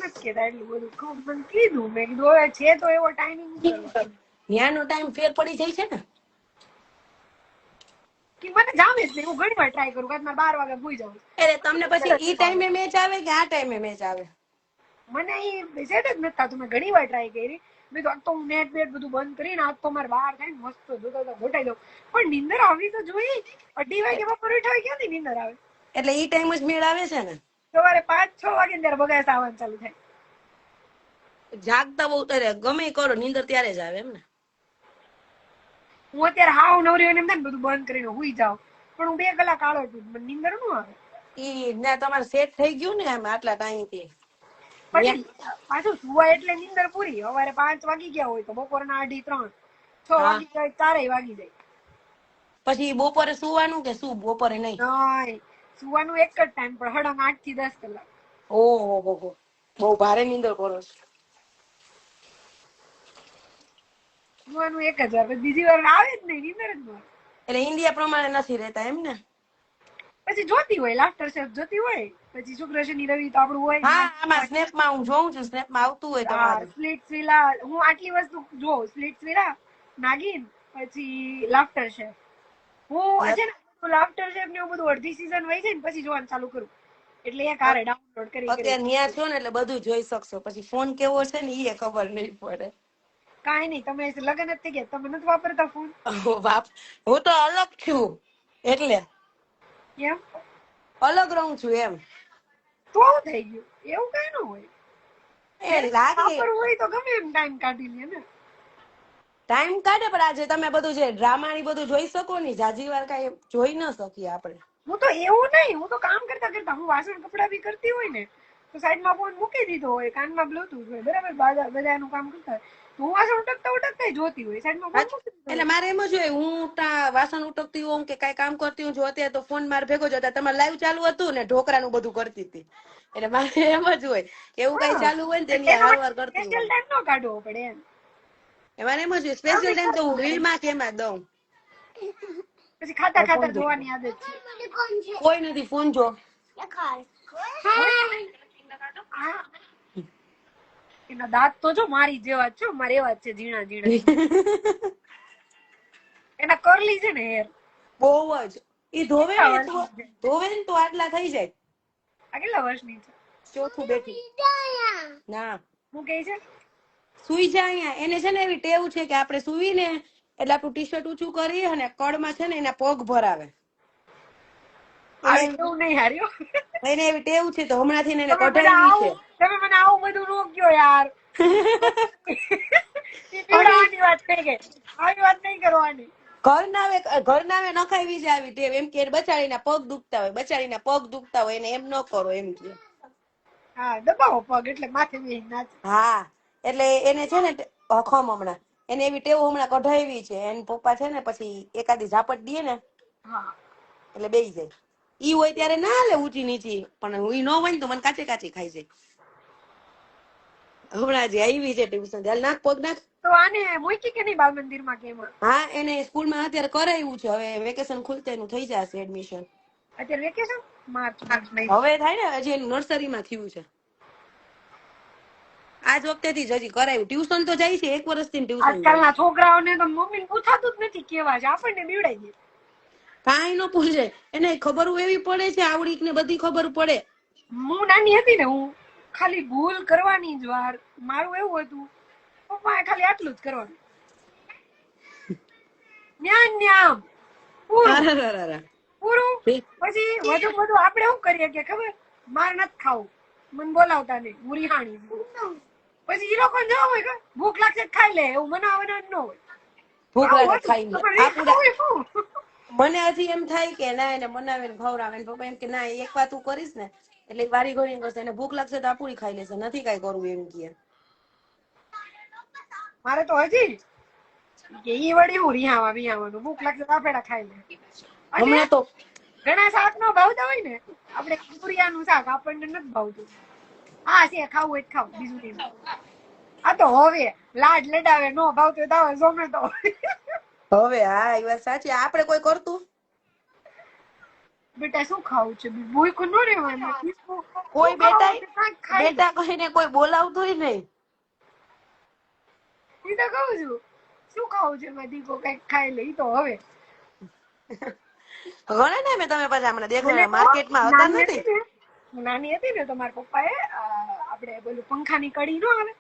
નથી કેતા એટલું બધું મને કીધું. મેં કીધું હવે છે તો એવો ટાઈમિંગ કરવા ન્યાનો ટાઈમ ફેર પડી જાય છે ને કે મને જામે જ નહીં. હું ઘણી વાર ટ્રાય કરું કે મારે 12 વાગે ભૂઈ જાઉં. એટલે તમને પછી ઈ ટાઈમે મેચ આવે કે આ ટાઈમે મેચ આવે? મને એ સેટ જ નથી થતું. મેં ઘણી વાર ટ્રાય કરી. મેં તો તો હું નેટ બેટ બધું બંધ કરીને આજ તો મારે બહાર થાય મસ્ત જોતા ઘટાઈ દઉં. પણ નીંદર આવી તો જોઈએ. 2:30 વાગે બપોર ઉઠાવી ક્યાંથી નીંદર આવે? એટલે ઈ ટાઈમ જ મેળ આવે છે ને. સવારે 5-6 વાગે ત્યારે બગાસ આવવાનું ચાલુ થાય. જાગતા બહુ ત્યારે ગમે કરો નીંદર ત્યારે જ આવે એમ ને. હું અત્યારે હાવ નવરી હોય એમ થાય ને બધું બંધ કરીને હુઈ જાઉં. પણ હું 2 કલાક આળો છું. મને નીંદર ન આવે. ઈ ના તમારે સેટ થઈ ગયું ને આમ આટલા ટાઈમ થી. પછી પાછું સુવાય એટલે નીંદર પૂરી. સવારે 5 વાગી ગયા હોય તો બપોરના 2:30, 3, 6 વાગી જાય 4 વાગી જાય. પછી બપોરે સુવાનું કે શું? બપોરે નહીં. નહીં, સુવાનું એક જ ટાઈમ પણ હડંગ 8 થી 10 કલાક. ઓહો બહુ ભારે નીંદર કરો છો. સુવાનું 1 જ વાર. બીજી વાર આવે જ નહીં નીંદર જ ન. એટલે ઇન્ડિયા પ્રમાણે નથી રહેતા એમ ને. પછી જોતી હોય લાફ્ટર શેફ જોતી હોય. પછી શુક્ર શનિ રવિ તો આપણું હોય. હા આમાં સ્નેપમાં હું જોઉં છું, સ્નેપમાં આવતું હોય તમારું. સ્પ્લિટ્સ વિલા હું આટલી વસ્તુ જોઉં. સ્પ્લિટ્સ વિલા, નાગિન, પછી લાફ્ટર શેફ. હું છે ને લાફ્ટર શેફ ને એવું બધું અડધી સીઝન વહી જાય ને પછી જોવાનું ચાલુ કરું. એટલે એક હારે ડાઉનલોડ કરી અત્યારે ન્યા છો ને એટલે બધું જોઈ શકશો. પછી ફોન કેવો છે ને એ ખબર નહીં પડે. કાંઈ નહીં. તમે લગ્ન જ થઈ ગયા તમે નથી વાપરતા ફોન? બાપ હું તો અલગ છું એટલે કેમ અલગ રહું છું એમ. તો થઈ ગયું એવું કઈ ન હોય. એ લાગે વાપરવું હોય તો ગમે એમ ટાઈમ કાઢી લે ને. ટાઈમ કાઢે પણ આજે તમે બધું જે ડ્રામા ની બધું જોઈ શકો ને જાજી વાર કઈ જોઈ ન શકીએ આપણે. હું તો એવું નહીં. હું તો કામ કરતા કરતા હું વાસણ કપડા બી કરતી હોય ને તો સાઈડમાં ફોન મૂકી દીધો હોય, કાનમાં બ્લુટૂથ હોય, બરાબર, બધા એનું કામ કરતા હોય તો હું વાસણ ઉટકતા ઉટકતા જોતી હોય. સાઈડમાં ફોન મૂકી દીધો એટલે મારે એમ જ હોય હું વાસણ ઉટકતી હોઉં કે કઈ કામ કરતી હોઉં જો અત્યારે તો ફોન મારે ભેગો જતા તમારે લાઈવ ચાલુ હતું ને ઢોકરાનું બધું કરતી હતી એટલે મારે એમ જ હોય કે એવું કઈ ચાલુ હોય ને તેની હારવાર કરતી સ્પેશિયલ હોય. ટાઈમ ન કાઢવો પડે એમ. એમાં એમ જ હોય સ્પેશિયલ ટાઈમ તો હું રીલમાં કે એમાં દઉં. પછી ખાતા ખાતા જોવાની આદત છે. કોઈ નથી ફોન જો. એના દાંત તો જો મારી જેવા છે. મારે એવા જ છે ઝીણા ઝીણા. એના કરલી છે ને હેર બહુ જ. ઈ ધોવે ને તો આટલા થઈ જાય. આ કેટલા વર્ષની છે? ચોથું બેઠી ના હું કહે છે સુઈ જાય અહીંયા. એને છે ને એવી ટેવ છે કે આપણે સુવી ને એટલે આપણું ટી શર્ટ ઊંચું કરી અને કડમાં છે ને એના પગ ભરાવે. આવી કેવું નહીં હાર્યો. એને એવી ટેવ છે તો હમણાંથી એને તમે કઢાવી છે. મને આવું બધું નો કયો યાર. પીવડાવવાની વાત થઈ ગઈ. આવી વાત નહીં કરવાની. ઘર નાવે નખાવી છે આવી ટેવ. એમ કે બચારીના પગ દુખતા હોય, બચારીના પગ દુખતા હોય એને એમ ન કરો એમ કે. હા દબાવો પગ એટલે માથે બેસી નાચે. હા એટલે એને છે ને હમણાં એને એવી ટેવ હમણાં કઢાવી છે. એને પપ્પા છે ને પછી એકાદી ઝાપટ દે ને હા એટલે બેસી જાય. ઈ હોય ત્યારે ના હાલે ઊંચી નીચી, પણ ઈ ન હોય ને તો મને કાચી કાચી ખાઈ જાય. હમણાં જે આવી છે ટ્યુશન હાલ નાખ પગ નાખ. તો આને મૂકી કે નહીં બાલ મંદિરમાં કે એમાં? હા એને સ્કૂલમાં અત્યારે કરાવ્યું છે. હવે વેકેશન ખુલતે એનું થઈ જશે એડમિશન. અત્યારે વેકેશન માર્ચ નહીં હવે થાય ને હજી એનું નર્સરીમાં થયું છે. આજ વખતેથી જ હજી કરાવ્યું. ટ્યુશન તો જાય છે 1 વર્ષથી ટ્યુશન જાય. આજકાલના છોકરાઓને તો મમ્મી પૂછાતું જ નથી કેવા છે. આપણને બીવડાઈ દે. કાંઈ ન પૂછે. એને ખબર એવી પડે છે આવડીક ને બધી ખબર પડે. હું નાની હતી ને હું ખાલી ભૂલ કરવાની જ વાર. મારું એવું હતું પપ્પાએ ખાલી આટલું જ કરવાનું. ન્યામ પૂરું. પછી વધુ બધું આપણે શું કરીએ કે ખબર માર નથી ખાવું, મને બોલાવતા નહીં, હું રિહાણી. પછી એ લોકો ન હોય કે ભૂખ લાગશે ખાઈ લે એવું મનાવવાનું ન હોય. ભૂખ લાગે ખાઈ મને હજી એમ થાય કે ના એને મનાવે ને ખવડાવે ને પપ્પા એમ કે ના એક વાત તું કરીશ ને એટલે વારી ઘડી કરશે. એને ભૂખ લાગશે તો આપુડી ખાઈ લેશે. નથી કઈ કરવું એમ કે. મારે તો હજી કે ઈ વળી હું રિહાવા વિહાવાનું ભૂખ લાગશે તો આપેડા ખાઈ લે. અને હમણાં તો ઘણા શાક નો ભાવતા હોય ને આપણે કુરિયાનું શાક આપણને નથી ભાવતું. હા છે ખાવું હોય ખાવ બીજું નહીં. આ તો હવે લાડ લડાવે નો ભાવતો દાવા ઝોમેટો. હવે હા એ વાત સાચી. આપણે કોઈ કરતું બેટા શું ખાવું છે ભૂખ્યું ન રહેવાનું કોઈ બેટા કહીને કોઈ બોલાવતું નહીં. ઈ તો કહું છું શું ખાવું છે મેં દીકો કઈક ખાઈ લે. ઈ તો હવે ઘણા ટાઈમે તમે પાછા હમણાં દેખો મને માર્કેટમાં હતા નથી. નાની હતી ને તો મારા પપ્પાએ આપણે પેલું પંખાની કડી નો આવે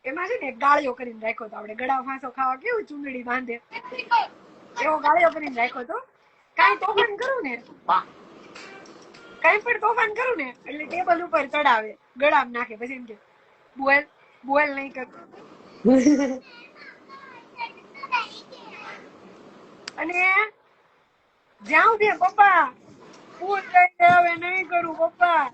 એમાં છે ને એક ગાળિયો કરીને રાખ્યો હતો. આપણે ગળા ફાંસો ખાવા કેવું ચૂંદડી બાંધે એવો ગાળિયો કરીને રાખ્યો હતો. કાંઈ તોફાન કરું ને કઈ પણ તોફાન કરું ને એટલે ટેબલ ઉપર ચડાવે ગળામાં નાખે પછી એમ કે બોલ બોલ નહીં કર. અને જ્યાં સુધી પપ્પા ફૂલ લઈ હવે નહીં કરું પપ્પા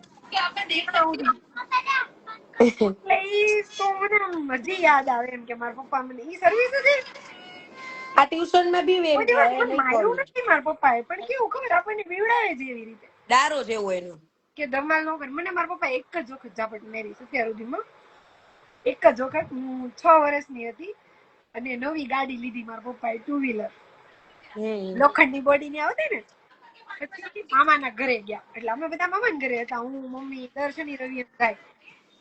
એટલે ઈ તો મને હજી યાદ આવે એમ કે મારા પપ્પા મને ઈ સર્વિસ છે. આ ટ્યુશન માં બી માર્યું નથી મારા પપ્પાએ પણ કેવું ખબર આપણને બીવડાવે છે એવી રીતે ડારો જેવો એનો કે ધમાલ ન કરે. મને મારા પપ્પા એક જ વખત ઝાપટ મારી અત્યાર સુધીમાં એક જ વખત. હું 6 વર્ષની હતી અને નવી ગાડી લીધી મારા પપ્પાએ 2 વ્હીલર લોખંડની બોડી ની આવતી ને. પછી મામાના ઘરે ગયા એટલે અમે બધા મામાના ઘરે હતા. હું મમ્મી દર શનિ રવિ જાય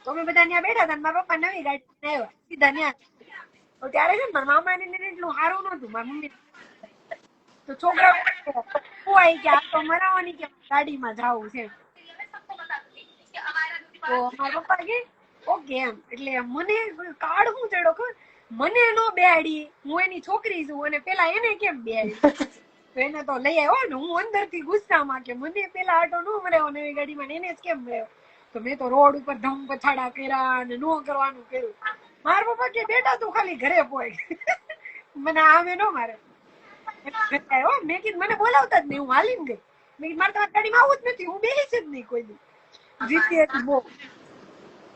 તો અમે બધા ત્યાં બેઠા હતા. મારા પપ્પા નવી ગાડી આવ્યા સીધા ત્યાં. તો ત્યારે છે ને મારા મામાને એટલું સારું નતું. મારા મમ્મી તો છોકરા કે આ તો મરાવાની કે ગાડીમાં જવું છે. તો મારા પપ્પા કે ઓકે એમ. એટલે મને કાર્ડ હું ચડો ખબર મને નો બેહાડી હું એની છોકરી છું અને પેલા એને કેમ બેહાડી. તો એને તો લઈ આવ્યો ને હું અંદર થી ગુસ્સામાં કે મને પેલા આટો નો મળ્યો નવી ગાડીમાં એને જ કેમ મળ્યો. તો મેં તો રોડ ઉપર ધમ પછાડા કર્યા અને નો કરવાનું કર્યું. મારા પપ્પા કે બેટા તું ખાલી ઘરે પોય મને આમે નો મારે. મેં કીધું મને બોલાવતા જ નહીં હું હાલીને ગઈ. મેં કીધું મારે તમારી ગાડીમાં આવું જ નથી હું બેસી જ નહીં કોઈ દી. જીતી હતી બહુ.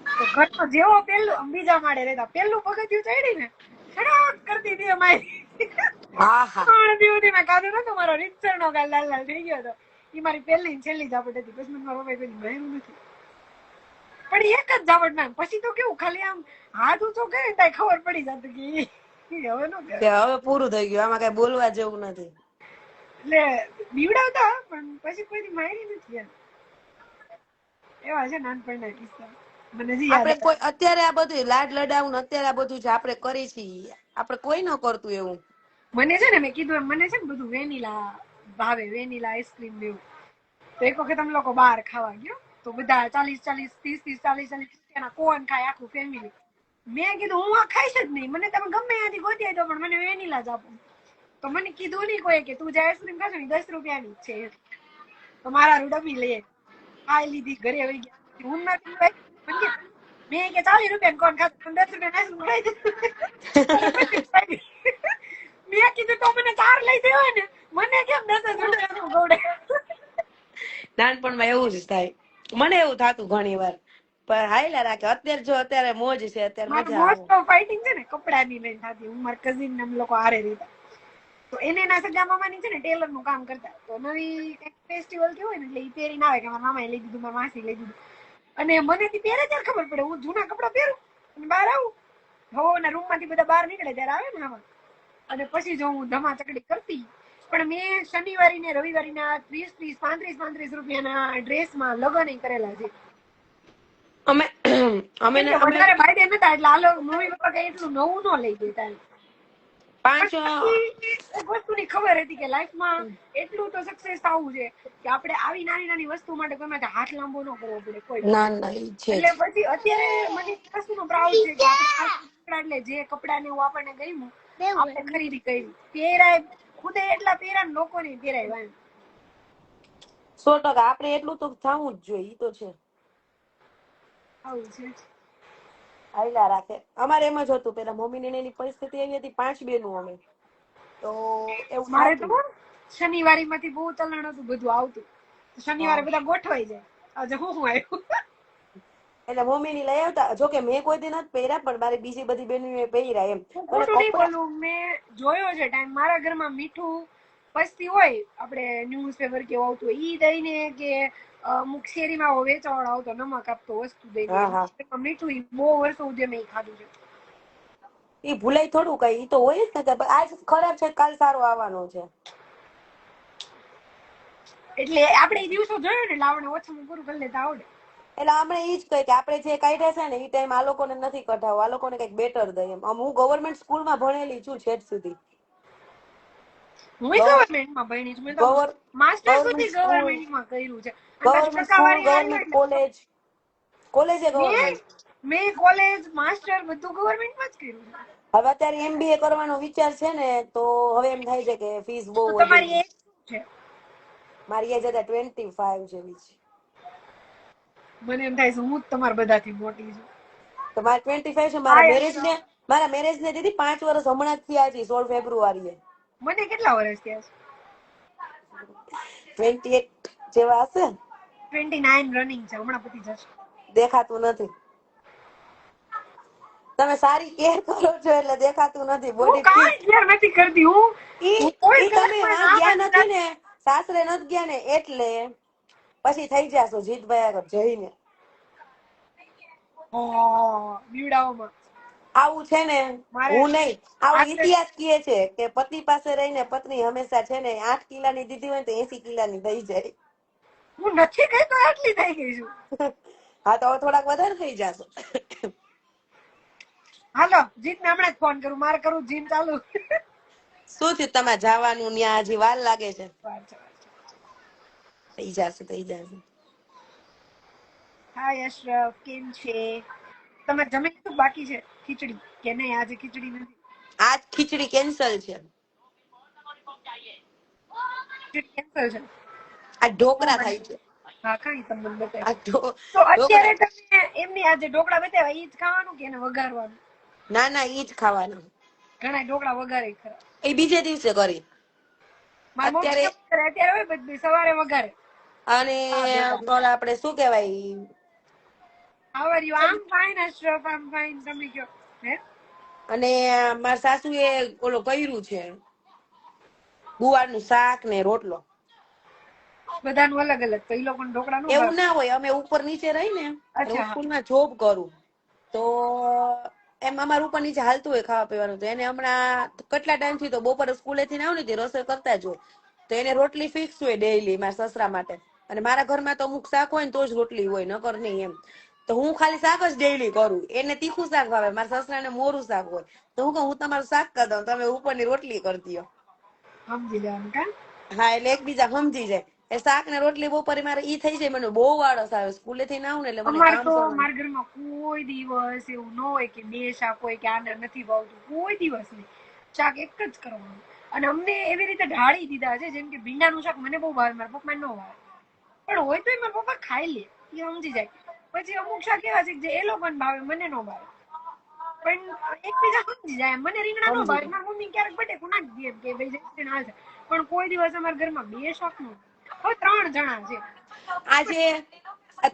તો ઘરનો જેવો પેલું બીજા માળે રહેતા પેલું પગથિયું ચડી ને ખરાબ કરતી હતી અમારી. મેં કાઢું નતું મારો રીતસર નો ગાલ લાલ લાલ થઈ ગયો હતો. એ મારી પહેલી છેલ્લી ઝાપટ હતી. પછી મને મારા પપ્પાએ કઈ માર્યું નથી પણ એક જ ઝાપટ માં. પછી તો કેવું ખાલી આમ હાથ ઊંચો કરે ને ત્યાં ખબર પડી જતું કે હવે નો કરે હવે પૂરું થઈ ગયું આમાં કઈ બોલવા જેવું નથી. એટલે બીવડાવતા પણ પછી કોઈ મારી નથી. એવા છે નાનપણના કિસ્સા મને હજી યાદ. આપણે કોઈ અત્યારે આ બધું લાડ લડાવું અત્યારે આ બધું જે આપણે કરી છીએ આપણે કોઈ ન કરતું એવું. મને છે ને મેં કીધું મને છે ને બધું વેનીલા ભાવે વેનીલા આઈસ્ક્રીમ લેવું. તો એક વખત અમે લોકો બહાર ખાવા ગયો તો બધા 40-40 રૂપિયાના કોન ખાય આખું ફેમિલી. મેં કીધું હું આ ખાઈશ જ નહીં. મને તમે ગમે ત્યાંથી ગોતી આપો પણ મને વેનીલા જ આપો. તો મને કીધું નહીં કોઈ કે તું જે આઈસ્ક્રીમ ખાશો ને 10 રૂપિયાની જ છે. તો મારા ડબ્બી લઈ ખાઈ લીધી ઘરે આવી ગયા. હું મેં કે 40 રૂપિયા કોણ ખાતું 10 રૂપિયા મેં કીધું તો મને 4 લઈ દેવાય ને મને કેમ 10 રૂપિયા ગોડે. નાનપણમાં એવું જ થાય. મને એવું થતું ઘણી વાર પણ હાઈલા રાખે. અત્યારે જો અત્યારે મોજ છે અત્યારે મજા આવે. ફાઇટિંગ છે ને કપડાની લઈને થતી. હું મારા કઝિન ને લોકો હારે રહેતા તો એને ના સગા મામાની છે ને ટેલર નું કામ કરતા. તો નવી કઈક ફેસ્ટિવલ કે હોય ને એટલે ઈ પહેરીને આવે કે મારા મામાએ લઈ દીધું મારા માસી લઈ દીધું. અને મને થી પહેરે ત્યારે ખબર પડે. હું જૂના કપડા પહેરું અને બહાર આવું હવોના રૂમ માંથી બધા બહાર નીકળે ત્યારે આવે ને આમાં. અને પછી જો હું ધમા ચકડી કરતી. પણ મેં શનિવારી ને રવિવારી ના 30-35 રૂપિયાના ડ્રેસમાં લગ્ન કરેલા છે. અમે વધારે ભાઈ નતા એટલે આ લોકો મમ્મી પપ્પા કઈ એટલું નવું ન લઈ દેતા. એક વસ્તુની ખબર હતી કે લાઈફમાં એટલું તો સક્સેસ થવું છે કે આપણે આવી નાની નાની વસ્તુ માટે કોઈ માટે હાથ લાંબો ન કરવો પડે કોઈ. એટલે પછી અત્યારે મને વસ્તુનો પ્રાઉડ છે કે એટલે જે કપડા ને એવું આપણને ગમ્યું આપણે ખરીદી કરી પહેરાય ખુદે એટલા પહેરા ને લોકો ને પહેરાય. 100% આપણે એટલું તો થવું જ જોઈએ. ઈ તો છે આવું છે. હાઈલા રાખે. અમારે એમ જ હતું પેલા મમ્મી ને એની પરિસ્થિતિ એવી હતી 5 બહેનો અમે. તો એવું મારે તો શનિવારી માંથી બહુ ચલણ હતું બધું આવતું. શનિવારે બધા ગોઠવાઈ જાય આજે હું આવ્યું એટલે મમ્મી ની લઈ આવતા. જોકે મેં કોઈ દી નથી પહેર્યા પણ મારી બીજી બધી બહેનો પહેર્યા એમ. મેં જોયો છે ટાઈમ મારા ઘરમાં મીઠું પસ્તી હોય આપણે ન્યૂઝપેપર કેવું આવતું હોય ઈ દઈને કે અમુક શેરીમાં વેચવાળો આવતો નમક આપતો વસ્તુ દઈને મીઠું બહુ વર્ષો સુધી મેં ખાધું છે. ઈ ભૂલાય થોડું કઈ. ઈ તો હોય જ ને કે આજ ખરાબ છે કાલ સારો આવવાનો છે. એટલે આપણે એ દિવસો જોયો ને એટલે આપણે ઓછામાં પૂરું કરી લેતા આવડે. એટલે આપણે ઈ જ કહે કે આપણે જે કાઢ્યા છે ને એ ટાઈમ આ લોકોને નથી કઢાવો, આ લોકોને કઈક બેટર દઈએ એમ. હું ગવર્મેન્ટ સ્કૂલમાં ભણેલી છું છેક સુધી. હું ગવર્મેન્ટમાં ભણી છું, મેં તો માસ્ટર સુધી ગવર્મેન્ટ સ્કૂલ, ગવર્મેન્ટમાં કર્યું છે. અને પાછી ટકાવારી હારી હોય ગવર્મેન્ટ કોલેજ ગવર્મેન્ટ. મેં કોલેજ માસ્ટર બધું ગવર્મેન્ટમાં જ કર્યું છે. હવે અત્યારે MBA કરવાનો વિચાર છે ને, તો હવે એમ થાય છે કે ફીસ બહુ તો વધી તમારી ગઈ. એજ શું છે? મારી એજ અત્યારે 25 જેવી છે. મને એમ થાય છે હું જ તમારા બધાથી મોટી છું. તો મારે 25 છે. મારા મેરેજ ને દીદી 5 વર્ષ હમણાં જ થયા છે, 16 ફેબ્રુઆરીએ. મને કેટલા વર્ષ થયા છે? 28 જેવા હશે. 29 રનિંગ છે, હમણાં પતી જશે. દેખાતું નથી. તમે સારી કેર કરો છો એટલે દેખાતું નથી. હું બોડી કાંઈ ફિટ. કેર નથી કરતી. કોઈ તમે કલરમાં વાં ગયા નથી ને, સાસરે નથી ગયા ને, એટલે પછી થઈ જશો જીતભાઈ આગળ જઈને. બીવડાઓમાં આવું છે ને, મારે હું નહીં, આવું આગળ ઇતિહાસ કહે છે કે પતિ પાસે રહીને પત્ની હંમેશા છે ને 8 કિલાની દીધી હોય તો 80 કિલાની થઈ જાય. હું નથી કઈ તો આટલી થઈ ગઈ છું. હા, તો થોડાક વધારે થઈ જશો. હાલો, જીતને હમણાં જ ફોન કરું, મારે કરું જીમ ચાલુ. શું થયું તમારે જવાનું? ત્યાં હજી વાર લાગે છે. થઈ જશે. હાય અશરફ, કેમ છે? તમે જમી લીધું? બાકી છે ખીચડી કે નહીં? આજે ખીચડી નથી. આજ ખીચડી કેન્સલ છે. ખીચડી કેન્સલ છે. આ ઢોકળા થાય છે. હા, કઈ તમને બતાવી. આ તો અત્યારે ઢોકળા. તમે એમની આજે ઢોકળા બતાવ્યા, ઈ જ ખાવાનું કે એને વઘારવાનું? ના, ઈ જ ખાવાનું. ઘણા ઢોકળા વઘારે ખરા. એ બીજે દિવસે કરી. મારી મમ્મી અત્યારે કેવું કરે, અત્યારે હોય બધું સવારે વઘારે. અને આપણે શું કહેવાય, How are you? I'm fine, Ashraf. I'm fine. તમે કયો? હે? અને મારા સાસુએ ઓલો કર્યું છે, ગુવારનું શાક ને રોટલો. બધાનું અલગ અલગ, તો ઈ લોકોને ઢોકળા નો એવું ભાવે. ના હોય, અમે ઉપર નીચે રહી ને, હું અચ્છા, સ્કૂલમાં જોબ કરું તો એમ અમારું ઉપર નીચે હાલતું હોય ખાવા પીવાનું. તો એને હમણાં કેટલા ટાઈમ થી તો બપોરે સ્કૂલેથી ને આવું ને રસોઈ કરતા જ હોય, તો એને રોટલી ફિક્સ હોય ડેઈલી મારા સસરા માટે. અને મારા ઘરમાં તો અમુક શાક હોય ને તો જ રોટલી હોય, નકર નહીં એમ. તો હું ખાલી શાક જ ડેઈલી કરું. એને તીખું શાક ભાવે, મારા સસરાને મોરું શાક હોય. તો હું તમારું શાક કરી દઉં, તમે ઉપરની રોટલી કરી દો. સમજી લેવાનું કા? હા, એટલે એકબીજા સમજી જાય. એ શાક ને રોટલી બપોરે મારે ઈ થઈ જાય. મને બહુ આળસ આવે સ્કૂલે થી ના આવું ને, એટલે મને અમારે કામ તો કરવાનું. મારા ઘરમાં કોઈ દિવસ એવું ન હોય કે બે શાક હોય કે આને નથી ભાવતું, કોઈ દિવસ નહીં. શાક એક જ કરવાનું. અને અમને એવી રીતે ઢાળી દીધા છે, જેમ કે ભીંડાનું શાક મને બહુ ભાવે, મારા પપ્પા ન ભાવે. પણ હોય તો મારા પપ્પા ખાઈ લે, એ સમજી જાય. પછી અમુક શાક એવા છે જે એ લોકોને ભાવે, મને ન ભાવે. પણ એકબીજા સમજી જાય. મને રીંગણા નો સમજી ભાવે, મારી મમ્મી ક્યારેક બટેકું નાખી દે એમ કે ભાઈ જઈને હાલ છે. પણ કોઈ દિવસ અમારા ઘરમાં બે શાક નો. હવે 3 જણા છે. આજે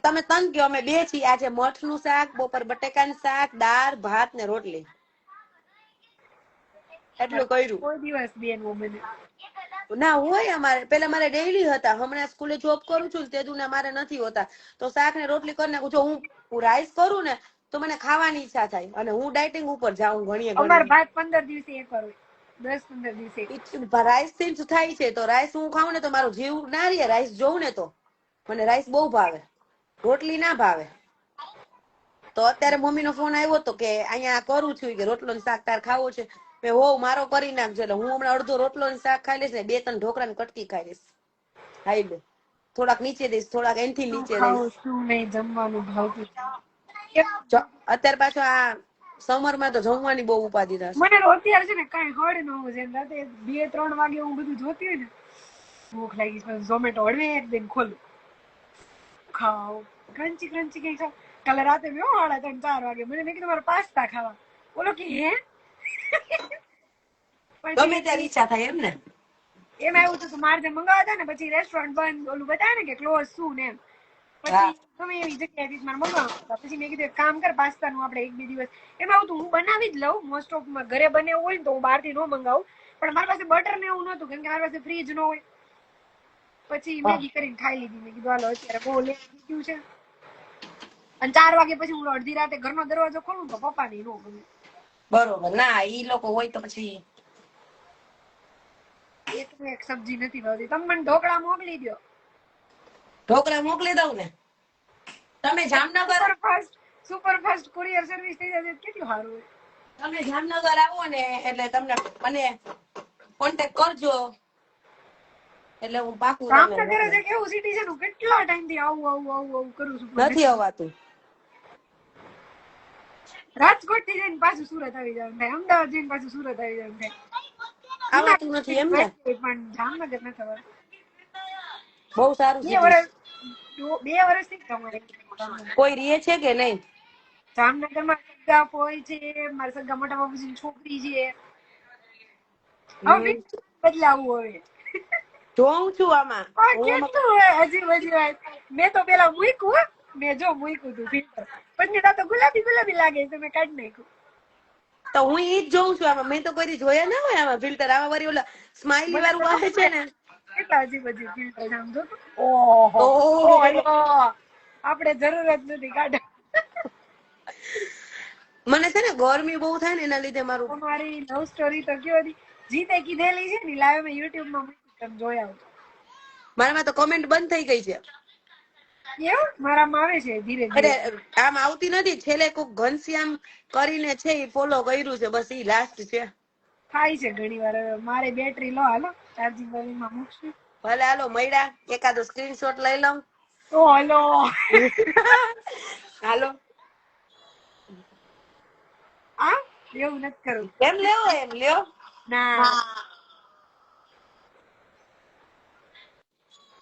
તમે તન કયો, અમે બે છીએ. આજે મઠ નું શાક, બપોર બટેકાનું શાક, દાળ ભાત ને રોટલી. એટલું કર્યું. કોઈ દિવસ બે નો બને. ના હોય અમારે, પેલા મારે ડેઈલી હતા. હમણાં સ્કૂલે જોબ કરું છું તે દુને મારે નથી હોતા. તો શાક ને રોટલી કરી નાખું. જો હું રાઈસ કરું ને તો મને ખાવાની ઈચ્છા થાય. અને હું ડાયટિંગ ઉપર જાઉં અમાર ઘણીએ. ભાત 15 દિવસે એક વાર હોય, 10-15 દિવસે એક. રાઈસ થી જ થાય છે. તો રાઈસ હું ખાઉં ને તો મારું જીવ ના રે. રાઈસ જોઉં ને તો મને રાઈસ બહુ ભાવે, રોટલી ના ભાવે. તો અત્યારે મમ્મી નો ફોન આવ્યો હતો કે અહીંયા કરું છું કે રોટલો ને શાક તાર ખાવો છે. હોવ મારો કરી નાખજો. એટલે હું હમણાં અડધો રોટલો ને શાક ખાઈ લઈશ ને 2-3 ઢોકળા ને કટકી ખાઈ લઈશ. હાઈ લે, થોડાક નીચે દઈશ, થોડાક એનથી શું નીચે દઈશ. ખાવું શું નહીં જમવાનું ભાવતું. અત્યારે પાછો આ સમર માં તો જમવાની બહુ ઉપાધિ થશે. મને તો અત્યારે છે ને કઈ હળ ન હોય છે. રાતે 2-3 વાગે હું બધું જોતી હોય ને, ભૂખ લાગી છે, ઝોમેટો હળવે એકદમ ખોલું, ખાવ ક્રન્ચી ક્રન્ચી કઈ ખાવ. કાલે રાતે મેં 3:30-4 વાગે મને મેં કીધું મારે પાસ્તા ખાવા. બોલો કે હે ગમે પછી ત્યારે ઈચ્છા થાય એમ ને. એમાં એવું થતું મારે જે મંગાવ્યા હતા ને, પછી રેસ્ટોરન્ટ બંધ, ઓલું બતાવે ને કે ક્લોઝ શું ને એમ. હા, પછી તમે એવી જગ્યાએથી મારે મંગાવવા. પછી મેં કીધું એક કામ કર, પાસ્તા નું આપણે 1-2 દિવસ એમાં આવું હું બનાવી જ લઉં. મોસ્ટ ઓફ ઘરે બને એવું હોય ને તો હું બહારથી ન મંગાવું. પણ મારી પાસે બટર ને એવું નતું, કેમ કે મારી પાસે ફ્રીજ ન હોય. પછી મેગી કરીને ખાઈ લીધી. મેં કીધું હાલો અત્યારે બહુ લેટ થઈ ગયું છે. અને 4 વાગે પછી હું અડધી રાતે ઘરનો દરવાજો ખોલું તો પપ્પા ની નો ગમે. બરોબર. ના ઈ લોકો હોય તો પછી એક સબ્જી નથી ભાવતી. તમે મને ઢોકળા મોકલી દો. ઢોકળા મોકલી દઉં ને. તમે જામનગર સુપરફાસ્ટ કુરિયર સર્વિસ થઈ જશે કેટલું સારું હોય. તમે જામનગર આવો ને એટલે તમને મને કોન્ટેક્ટ કરજો એટલે હું પાકું તમને જામનગર જ એક એવું સિટી છે ને કેટલા ટાઈમ થી આવું કરું છું નથી અવાતું. રાજકોટ થી જઈને પાછું સુરત આવી જવાનું થાય, અમદાવાદ જઈને પાછું સુરત આવી જવાનું થાય. આવાતું નથી એમ ને? પણ જામનગર નથી ખબર. બહુ સારું બે સિટી. વર્ષ 2 વર્ષથી તમારે કોઈ રીએ છે કે નહીં? જામનગર માં સગા હોય છે, મારા સગા મોટા બાપુજી છોકરી છે. હવે બદલાવું હવે જોઉં છું આમાં. કેટલું હજી વાત. મેં તો પેલા મૂક્યું તું ફિલ્ટર પછી તો ગુલાબી લાગે તો મેં કાઢી નાખ્યું. તો હું ઈ જ જોઉં છું આમાં. મેં તો કોઈ જોયા ના હોય આમાં ફિલ્ટર. આમાં વળી ઓલા સ્માઈલી વાળું આવે છે ને. કેટલા હજી ફિલ્ટર સમજો તો. ઓહો આપણે જરૂર જ નથી કાઢો. મને છે ને ગરમી બહુ થાય ને એના લીધે મારું. મારી લવ સ્ટોરી તો કયો હતી જીતે કીધેલી છે ને લાઈવ મેં યુટ્યુબ માં તમે જોયા આવજો. મારામાં તો કમેન્ટ બંધ થઈ ગઈ છે. એવું મારામાં આવે છે ધીરે ધીરે. અરે આમ આવતી નથી. છેલ્લે કોક ઘનશ્યામ કરીને છે ઈ ફોલો કર્યું છે, બસ ઈ લાસ્ટ છે. થાય છે ઘણી વાર. મારે બેટરી લો હાલો ચાર્જિંગ માં મૂકશું. ભલે હાલો મળ્યા. એકાદો સ્ક્રીનશોટ લઈ લઉં. ઓ હાલો હાલો આ એવું નથી કરું. એમ લેવો એમ લ્યો. ના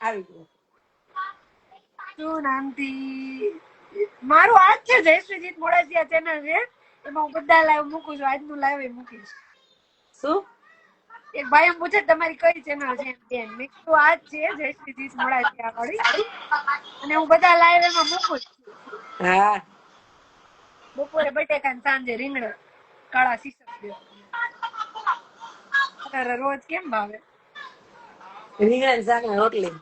આવી ગયો. શું નામથી મારું આજ છે જયશ્રીજીત મોડાસિયા ચેનલ છે, એમાં હું બધા લાઈવ મૂકું છું. આજનું લાઈવ મૂકીશ. શું? એક ભાઈ એમ પૂછે તમારી કઈ ચેનલ છે એમ. મેં કીધું આજ છે જયશ્રીજીત મોડાસિયા વાળી, અને હું બધા લાઈવ એમાં મૂકું છું. હા બપોરે બટેકા ને સાંજે રીંગણા કાળા સીસક રોજ કેમ ભાવે રીંગણા શાક ને રોટલી.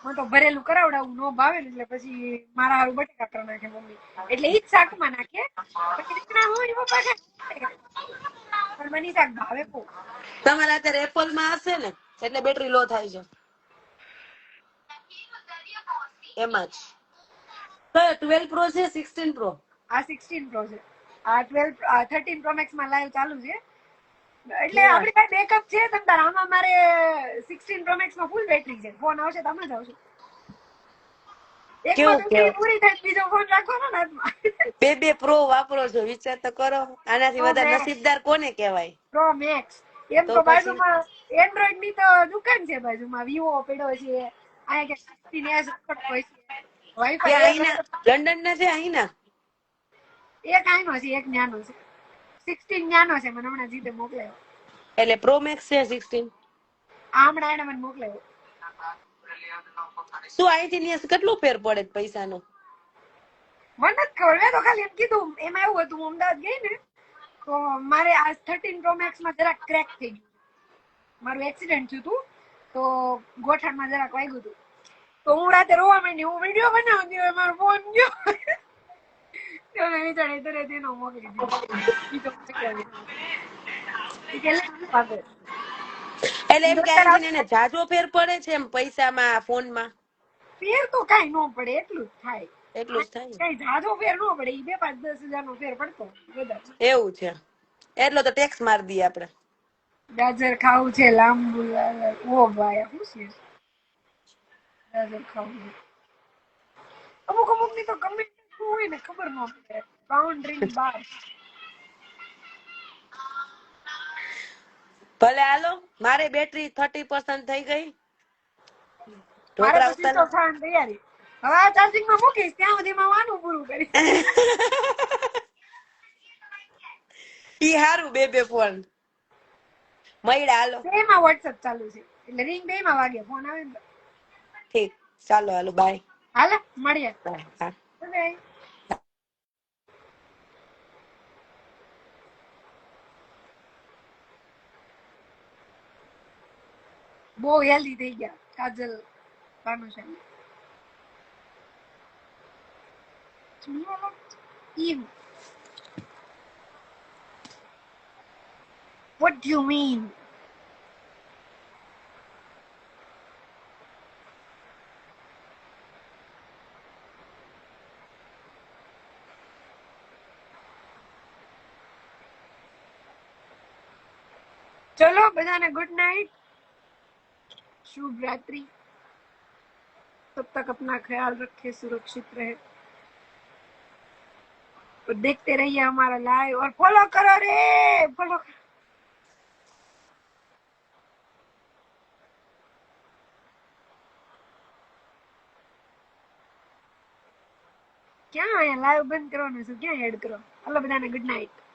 હું તો ભરેલું કરાવડાવું નો ભાવે ને એટલે પછી મારા હારું બટેકા કરી નાખે મમ્મી. એટલે ઈ જ શાકમાં નાખે. પછી રીંગણા હોય પપ્પા ખાય પણ મને શાક ભાવે બહુ. તમારે અત્યારે એપલ માં હશે ને એટલે બેટરી લો થાય છે એમાં જ. કયો 12 પ્રો છે 16 પ્રો? આ 16 પ્રો છે. આ 13 પ્રો મેક્સ માં લાઈવ ચાલુ છે. એટલે આપણી પાસે બેકઅપ છે તમતાર. આમાં મારે 16 પ્રો મેક્સ માં ફૂલ બેટરી છે. ફોન આવશે તો આમાં જ આવશે. એકમાં બેટરી પૂરી થાય બીજો ફોન રાખવાનો ને હાથમાં. બે પ્રો વાપરો છો, વિચાર તો કરો. આનાથી વધારે નસીબદાર કોને કહેવાય? Pro max. એમ તો બાજુમાં એન્ડ્રોઈડ ની તો દુકાન છે, બાજુમાં વિવો પડ્યો છે. લંડન ના છે અહીંના? એક આઈનો છે એક ન્યાનો છે. 16 ન્યાનો છે મને હમણાં જીતે મોકલાયો. એટલે પ્રો મેક્સ છે 16. હમણાં એને મને મોકલાયો. શું અહીંથી ત્યાં કેટલું ફેર પડે પૈસાનો? મને જ ખબર. મેં તો ખાલી એમ કીધું. એમાં એવું હતું હું અમદાવાદ ગઈ ને તો મારે આ 13 પ્રો મેક્સ માં જરાક ક્રેક થઈ ગયું. મારું એક્સિડન્ટ થયું હતું તો ગોઠણમાં જરાક વાગ્યું હતું. તો હું રાતે રોવા માંડી. હું વિડીયો બનાવતી હોય મારો ફોન ગયો. મેં વિચારે તરત એનો મોકલી દીધો. એટલે એમ કે અહીંથી એને જાજો ફેર પડે છે એમ પૈસામાં ફોનમાં? ફેર તો કઈ ન પડે એટલું જ થાય. એટલું જ થાય. કઈ જાજો ફેર ન પડે. 2-5-10 હજાર નો ફેર પડતો એવું છે. એટલો તો ટેક્સ મારી દઈએ આપણે. ગાજર ખાવું છે લાંબુ. ઓ ભાઈ શું છે ગાજર ખાવું. અમુક ની તો કમેન્ટ શું હોય ને ખબર ન પડે. બાઉન્ડ્રી બાર. ભલે હાલો. મારે બેટરી 30% થઈ ગઈ. મારે તો સ્વિચ ઓફ થવાની તૈયારી. હવે આ ચાર્જિંગ માં મૂકીશ ત્યાં સુધી માં વાનું પૂરું કરીશ. ઈ હારું બે ફોન મળ્યા. હાલો બેમાં વોટ્સએપ ચાલુ છે એટલે રિંગ બેમાં વાગે. ફોન આવે ને ઠીક. ચાલો હાલો બાય. હાલે મળીએ. હા. બાય. બહુ હેલ્ધી થઈ ગયા કાજલ Bhanushali. What do you mean? चलो बधाने गुड नाइट, शुभ रात्रि। तब तक अपना ख्याल रखे, सुरक्षित रहे और देखते रहिए हमारा लाइव और फॉलो करो रे, फॉलो करो। ક્યાં અહીંયા લાઈવ બંધ કરવાનું છે, ક્યાં એડ કરો? હાલો બધાને ગુડ નાઇટ.